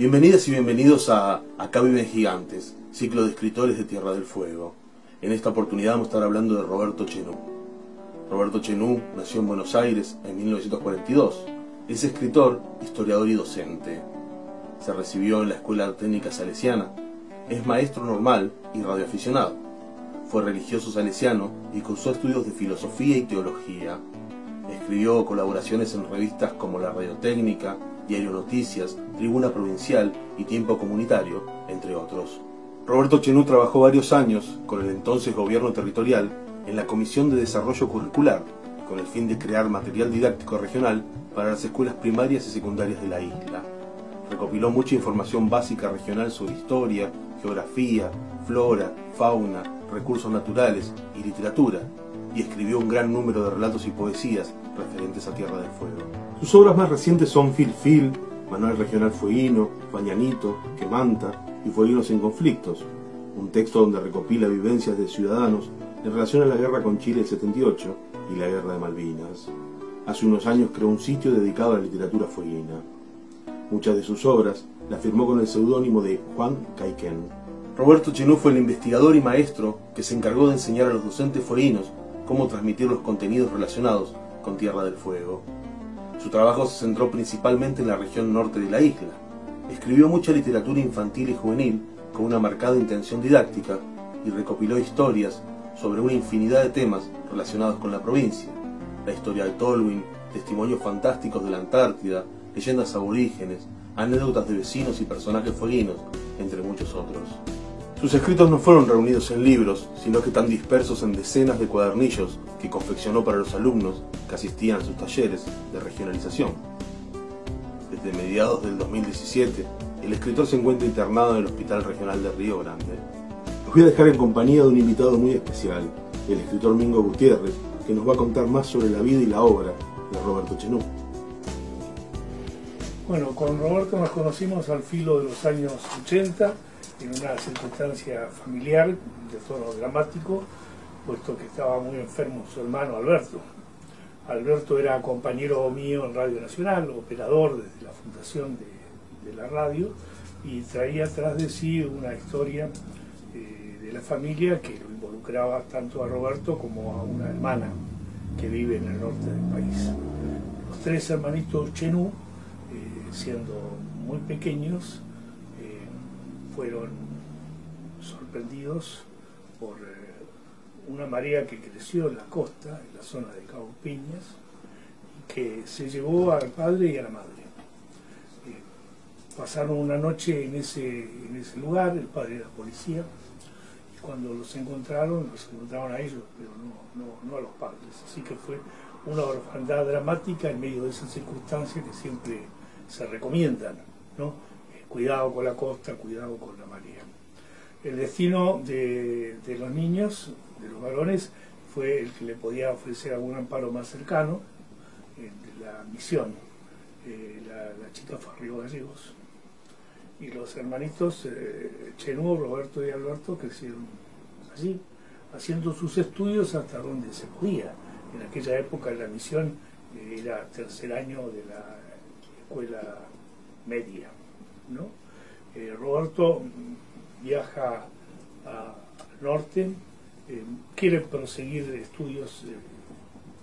Bienvenidas y bienvenidos a Acá viven gigantes, ciclo de escritores de Tierra del Fuego. En esta oportunidad vamos a estar hablando de Roberto Chenú. Roberto Chenú nació en Buenos Aires en 1942. Es escritor, historiador y docente. Se recibió en la Escuela Técnica Salesiana. Es maestro normal y radioaficionado. Fue religioso salesiano y cursó estudios de filosofía y teología. Escribió colaboraciones en revistas como La Radiotécnica, Diario Noticias, Tribuna Provincial y Tiempo Comunitario, entre otros. Roberto Chenú trabajó varios años con el entonces gobierno territorial en la Comisión de Desarrollo Curricular, con el fin de crear material didáctico regional para las escuelas primarias y secundarias de la isla. Recopiló mucha información básica regional sobre historia, geografía, flora, fauna, recursos naturales y literatura, y escribió un gran número de relatos y poesías referentes a Tierra del Fuego. Sus obras más recientes son Fil Fil, Manual Regional Fueguino, Mañanito, Quemanta y Fueguinos en Conflictos, un texto donde recopila vivencias de ciudadanos en relación a la guerra con Chile del 78 y la guerra de Malvinas. Hace unos años creó un sitio dedicado a la literatura fueguina. Muchas de sus obras las firmó con el seudónimo de Juan Caiquén. Roberto Chenú fue el investigador y maestro que se encargó de enseñar a los docentes fueguinos cómo transmitir los contenidos relacionados con Tierra del Fuego. Su trabajo se centró principalmente en la región norte de la isla. Escribió mucha literatura infantil y juvenil con una marcada intención didáctica y recopiló historias sobre una infinidad de temas relacionados con la provincia. La historia de Tolwyn, testimonios fantásticos de la Antártida, leyendas aborígenes, anécdotas de vecinos y personajes fueguinos, entre muchos otros. Sus escritos no fueron reunidos en libros, sino que están dispersos en decenas de cuadernillos que confeccionó para los alumnos que asistían a sus talleres de regionalización. Desde mediados del 2017, el escritor se encuentra internado en el Hospital Regional de Río Grande. Los voy a dejar en compañía de un invitado muy especial, el escritor Mingo Gutiérrez, que nos va a contar más sobre la vida y la obra de Roberto Chenú. Bueno, con Roberto nos conocimos al filo de los años 80, en una circunstancia familiar de tono dramático, puesto que estaba muy enfermo su hermano Alberto. Alberto era compañero mío en Radio Nacional, operador desde la fundación de la radio, y traía atrás de sí una historia de la familia que lo involucraba tanto a Roberto como a una hermana que vive en el norte del país. Los tres hermanitos Chenú, siendo muy pequeños, fueron sorprendidos por una marea que creció en la costa, en la zona de Cabo Piñas, y que se llevó al padre y a la madre. Pasaron una noche en ese lugar, el padre era policía, y cuando los encontraron a ellos, pero no a los padres. Así que fue una orfandad dramática en medio de esas circunstancias que siempre se recomiendan, ¿no? Cuidado con la costa, cuidado con la marea. El destino de los niños, de los varones, fue el que le podía ofrecer algún amparo más cercano, de la misión. La chica fue a Río Gallegos. Y los hermanitos Chenú, Roberto y Alberto crecieron allí, haciendo sus estudios hasta donde se podía. En aquella época la misión era tercer año de la escuela media, ¿no? Roberto viaja al norte, quiere proseguir estudios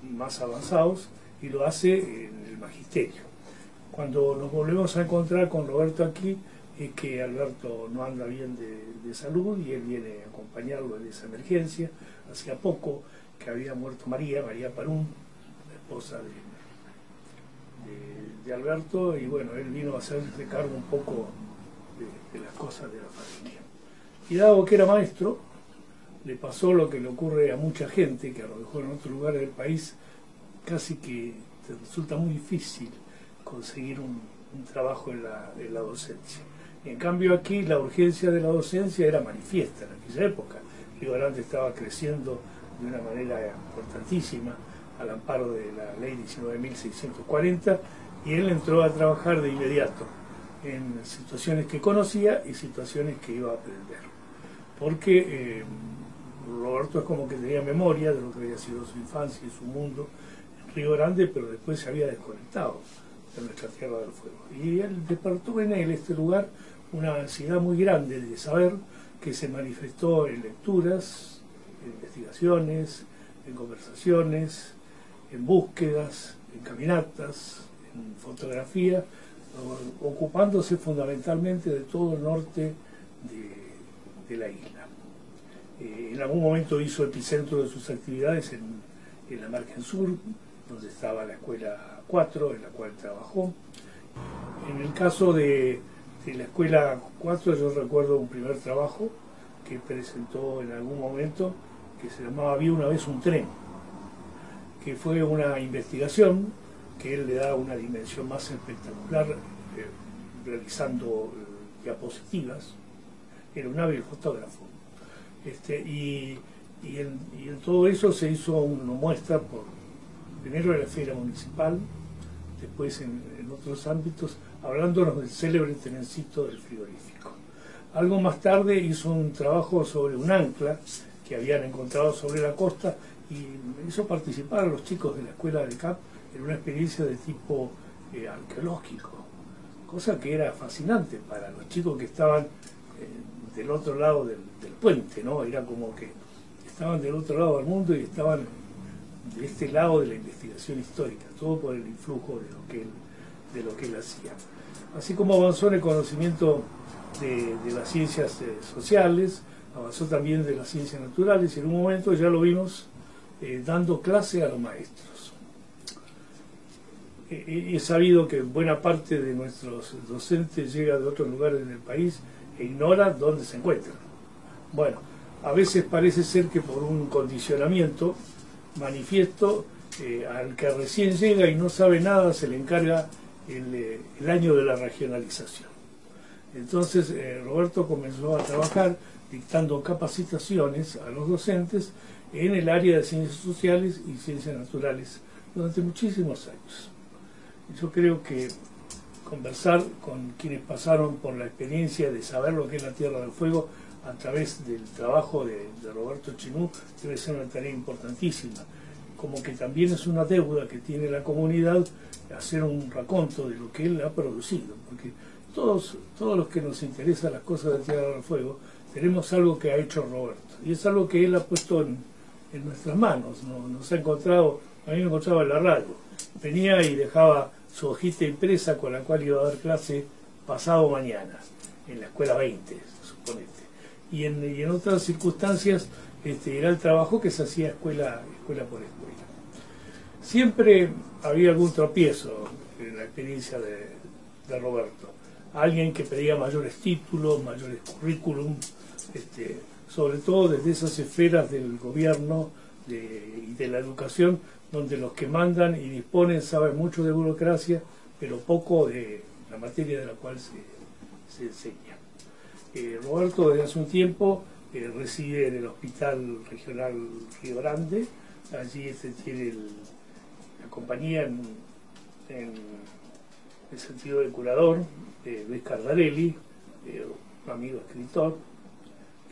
más avanzados y lo hace en el magisterio. Cuando nos volvemos a encontrar con Roberto aquí, es que Alberto no anda bien de salud y él viene a acompañarlo en esa emergencia. Hacía poco que había muerto María Parún, la esposa de Alberto, y bueno, él vino a hacerse cargo un poco de las cosas de la familia. Y dado que era maestro, le pasó lo que le ocurre a mucha gente, que a lo mejor en otros lugares del país casi que te resulta muy difícil conseguir un trabajo en la docencia. En cambio aquí la urgencia de la docencia era manifiesta en aquella época. Río Grande estaba creciendo de una manera importantísima al amparo de la ley 19.640, y él entró a trabajar de inmediato en situaciones que conocía y situaciones que iba a aprender. Porque Roberto es como que tenía memoria de lo que había sido su infancia y su mundo en Río Grande, pero después se había desconectado. en nuestra Tierra del Fuego. Y él despertó en él, este lugar, una ansiedad muy grande de saber, que se manifestó en lecturas, en investigaciones, en conversaciones, en búsquedas, en caminatas, en fotografía, ocupándose fundamentalmente de todo el norte de la isla. En algún momento hizo epicentro de sus actividades en la margen sur, donde estaba la escuela 4, en la cual trabajó. En el caso de la escuela 4, yo recuerdo un primer trabajo que presentó en algún momento, que se llamaba Había una vez un tren, que fue una investigación que él le da una dimensión más espectacular, realizando diapositivas. Era un hábil fotógrafo. Y en todo eso se hizo una muestra, primero en la esfera municipal, después en otros ámbitos, hablándonos del célebre trencito del frigorífico. Algo más tarde hizo un trabajo sobre un ancla que habían encontrado sobre la costa y hizo participar a los chicos de la escuela del CAP en una experiencia de tipo arqueológico, cosa que era fascinante para los chicos que estaban del otro lado del puente, ¿no? Era como que estaban del otro lado del mundo y estaban de este lado de la investigación histórica, todo por el influjo de lo que él hacía. Así como avanzó en el conocimiento de las ciencias sociales, avanzó también de las ciencias naturales, y en un momento ya lo vimos dando clase a los maestros. He sabido que buena parte de nuestros docentes llega de otros lugares del país e ignora dónde se encuentran. Bueno, a veces parece ser que por un condicionamiento manifiesto, al que recién llega y no sabe nada se le encarga el año de la regionalización. Entonces Roberto comenzó a trabajar dictando capacitaciones a los docentes en el área de ciencias sociales y ciencias naturales durante muchísimos años. Yo creo que conversar con quienes pasaron por la experiencia de saber lo que es la Tierra del Fuego a través del trabajo de Roberto Chenú debe ser una tarea importantísima, como que también es una deuda que tiene la comunidad hacer un raconto de lo que él ha producido, porque todos los que nos interesan las cosas de Tierra del Fuego tenemos algo que ha hecho Roberto, y es algo que él ha puesto en nuestras manos. Nos ha encontrado, a mí me encontraba en la radio, venía y dejaba su hojita impresa con la cual iba a dar clase pasado mañana, en la escuela 20, suponete. Y en otras circunstancias era el trabajo que se hacía escuela por escuela. Siempre había algún tropiezo en la experiencia de Roberto. Alguien que pedía mayores títulos, mayores currículum, sobre todo desde esas esferas del gobierno y de la educación, donde los que mandan y disponen saben mucho de burocracia, pero poco de la materia de la cual se enseña. Roberto desde hace un tiempo reside en el Hospital Regional Río Grande. Allí tiene la compañía en el sentido de curador, Luis Cardarelli, un amigo escritor,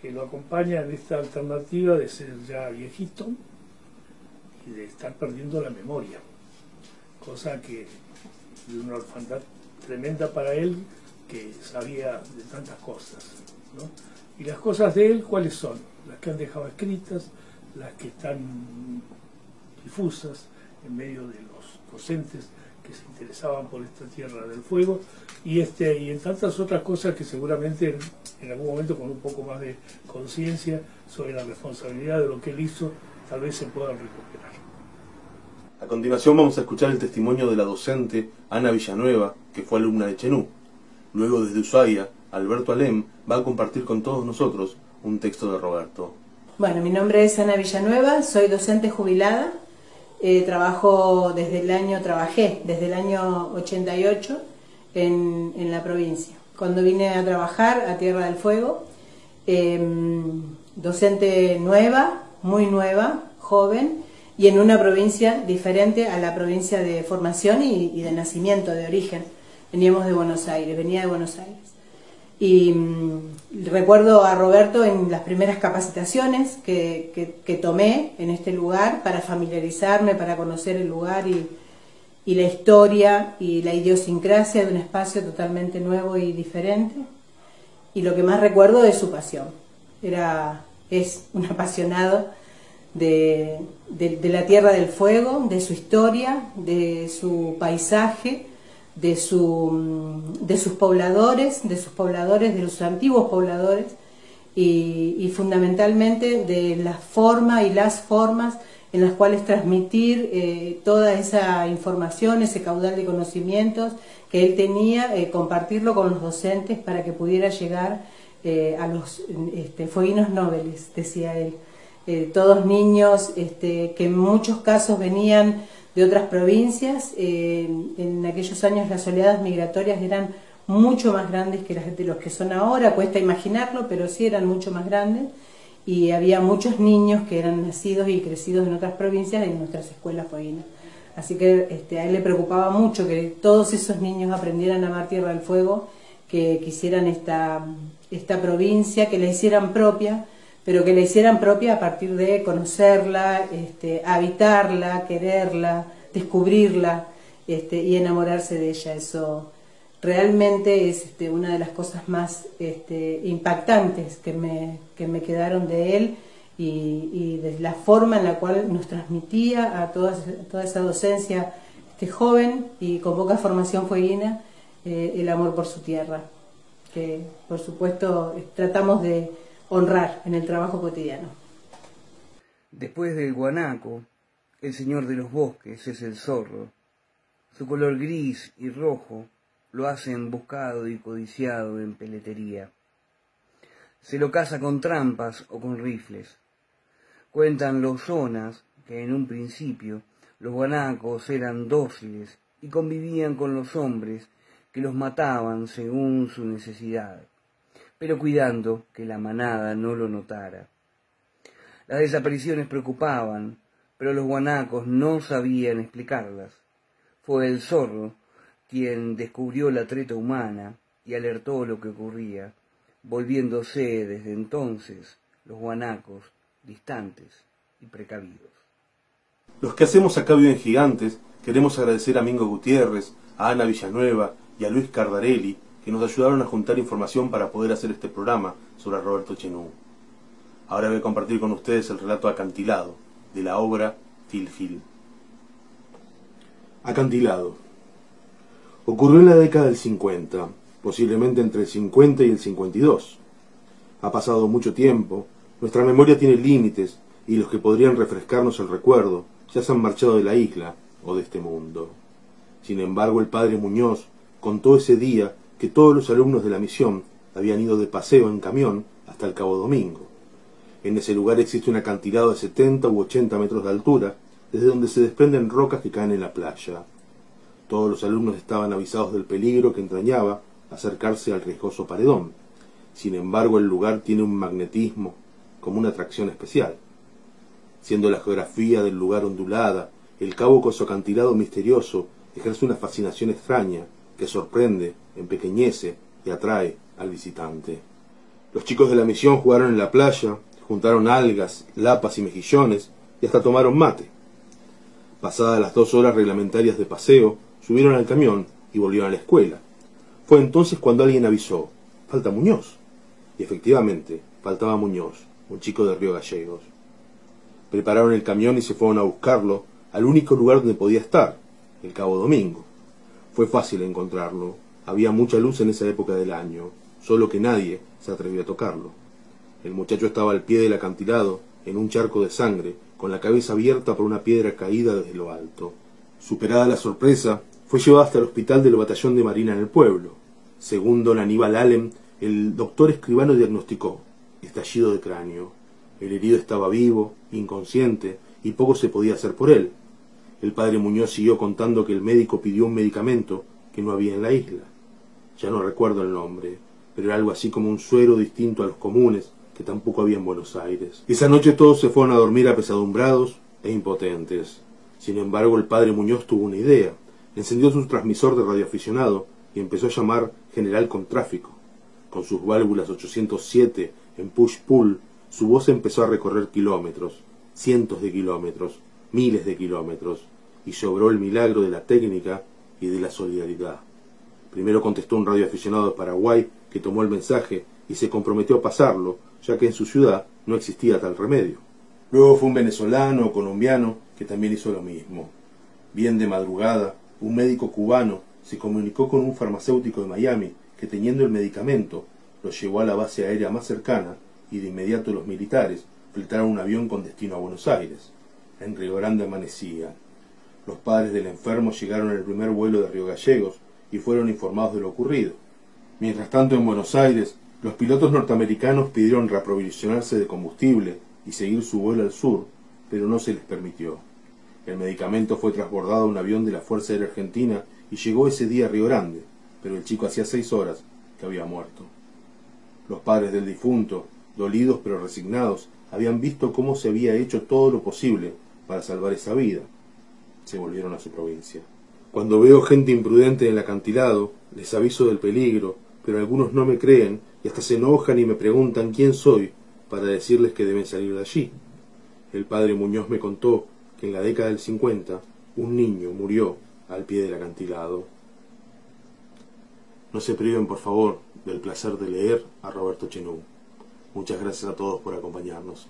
que lo acompaña en esta alternativa de ser ya viejito y de estar perdiendo la memoria, cosa que de una orfandad tremenda para él, que sabía de tantas cosas, ¿no? Y las cosas de él, ¿cuáles son? Las que han dejado escritas, las que están difusas en medio de los docentes que se interesaban por esta Tierra del Fuego, y en tantas otras cosas que seguramente en algún momento, con un poco más de conciencia sobre la responsabilidad de lo que él hizo, tal vez se puedan recuperar. A continuación vamos a escuchar el testimonio de la docente Ana Villanueva, que fue alumna de Chenú. Luego, desde Ushuaia, Alberto Alem va a compartir con todos nosotros un texto de Roberto. Bueno, mi nombre es Ana Villanueva, soy docente jubilada. Trabajé desde el año 88 en la provincia. Cuando vine a trabajar a Tierra del Fuego, docente nueva, muy nueva, joven, y en una provincia diferente a la provincia de formación y de nacimiento, de origen. Venía de Buenos Aires. Y recuerdo a Roberto en las primeras capacitaciones que tomé en este lugar para familiarizarme, para conocer el lugar y la historia y la idiosincrasia de un espacio totalmente nuevo y diferente. Y lo que más recuerdo es su pasión. Es un apasionado de la Tierra del Fuego, de su historia, de su paisaje, de sus pobladores, de los antiguos pobladores, y fundamentalmente de la forma y las formas en las cuales transmitir toda esa información, ese caudal de conocimientos que él tenía, compartirlo con los docentes para que pudiera llegar a los fueguinos nobles, decía él. Todos niños que en muchos casos venían de otras provincias. En aquellos años las oleadas migratorias eran mucho más grandes que las de los que son ahora, cuesta imaginarlo, pero sí eran mucho más grandes, y había muchos niños que eran nacidos y crecidos en otras provincias en nuestras escuelas fueguinas. Así que a él le preocupaba mucho que todos esos niños aprendieran a amar Tierra del Fuego, que quisieran esta provincia, que la hicieran propia, pero que la hicieran propia a partir de conocerla, habitarla, quererla, descubrirla y enamorarse de ella. Eso realmente es una de las cosas más impactantes que me quedaron de él, y de la forma en la cual nos transmitía a toda esa docencia joven y con poca formación fueguina el amor por su tierra, que por supuesto tratamos de honrar en el trabajo cotidiano. Después del guanaco, el señor de los bosques es el zorro. Su color gris y rojo lo hacen buscado y codiciado en peletería. Se lo caza con trampas o con rifles. Cuentan los zonas que en un principio los guanacos eran dóciles y convivían con los hombres que los mataban según su necesidad, pero cuidando que la manada no lo notara. Las desapariciones preocupaban, pero los guanacos no sabían explicarlas. Fue el zorro quien descubrió la treta humana y alertó lo que ocurría, volviéndose desde entonces los guanacos distantes y precavidos. Los que hacemos Acá Viven Gigantes queremos agradecer a Mingo Gutiérrez, a Ana Villanueva y a Luis Cardarelli, que nos ayudaron a juntar información para poder hacer este programa sobre Roberto Chenú. Ahora voy a compartir con ustedes el relato Acantilado, de la obra Filfil. Acantilado. Ocurrió en la década del 50, posiblemente entre el 50 y el 52. Ha pasado mucho tiempo, nuestra memoria tiene límites, y los que podrían refrescarnos el recuerdo ya se han marchado de la isla o de este mundo. Sin embargo, el padre Muñoz contó ese día que todos los alumnos de la misión habían ido de paseo en camión hasta el Cabo Domingo. En ese lugar existe un acantilado de 70 u 80 metros de altura, desde donde se desprenden rocas que caen en la playa. Todos los alumnos estaban avisados del peligro que entrañaba acercarse al riesgoso paredón. Sin embargo, el lugar tiene un magnetismo, como una atracción especial. Siendo la geografía del lugar ondulada, el cabo con su acantilado misterioso ejerce una fascinación extraña que sorprende, empequeñece y atrae al visitante. Los chicos de la misión jugaron en la playa, juntaron algas, lapas y mejillones y hasta tomaron mate. Pasadas las 2 horas reglamentarias de paseo, subieron al camión y volvieron a la escuela. Fue entonces cuando alguien avisó: «Falta Muñoz». Y efectivamente, faltaba Muñoz, un chico de Río Gallegos. Prepararon el camión y se fueron a buscarlo al único lugar donde podía estar, el Cabo Domingo. Fue fácil encontrarlo, había mucha luz en esa época del año, solo que nadie se atrevió a tocarlo. El muchacho estaba al pie del acantilado, en un charco de sangre, con la cabeza abierta por una piedra caída desde lo alto. Superada la sorpresa, fue llevado hasta el hospital del batallón de Marina en el pueblo. Según don Aníbal Alem, el doctor escribano diagnosticó estallido de cráneo. El herido estaba vivo, inconsciente, y poco se podía hacer por él. El padre Muñoz siguió contando que el médico pidió un medicamento que no había en la isla. Ya no recuerdo el nombre, pero era algo así como un suero distinto a los comunes, que tampoco había en Buenos Aires. Esa noche todos se fueron a dormir apesadumbrados e impotentes. Sin embargo, el padre Muñoz tuvo una idea. Encendió su transmisor de radioaficionado y empezó a llamar General con Tráfico. Con sus válvulas 807 en push-pull, su voz empezó a recorrer kilómetros, cientos de kilómetros, miles de kilómetros, y se obró el milagro de la técnica y de la solidaridad. Primero contestó un radioaficionado de Paraguay que tomó el mensaje y se comprometió a pasarlo, ya que en su ciudad no existía tal remedio. Luego fue un venezolano o colombiano que también hizo lo mismo. Bien de madrugada, un médico cubano se comunicó con un farmacéutico de Miami que, teniendo el medicamento, lo llevó a la base aérea más cercana y de inmediato los militares fletaron un avión con destino a Buenos Aires. En Río Grande amanecía. Los padres del enfermo llegaron en el primer vuelo de Río Gallegos y fueron informados de lo ocurrido. Mientras tanto, en Buenos Aires, los pilotos norteamericanos pidieron reaprovisionarse de combustible y seguir su vuelo al sur, pero no se les permitió. El medicamento fue transbordado a un avión de la Fuerza Aérea Argentina y llegó ese día a Río Grande, pero el chico hacía 6 horas que había muerto. Los padres del difunto, dolidos pero resignados, habían visto cómo se había hecho todo lo posible para salvar esa vida. Se volvieron a su provincia. Cuando veo gente imprudente en el acantilado, les aviso del peligro, pero algunos no me creen y hasta se enojan y me preguntan quién soy para decirles que deben salir de allí. El padre Muñoz me contó que en la década del 50 un niño murió al pie del acantilado. No se priven, por favor, del placer de leer a Roberto Chenú. Muchas gracias a todos por acompañarnos.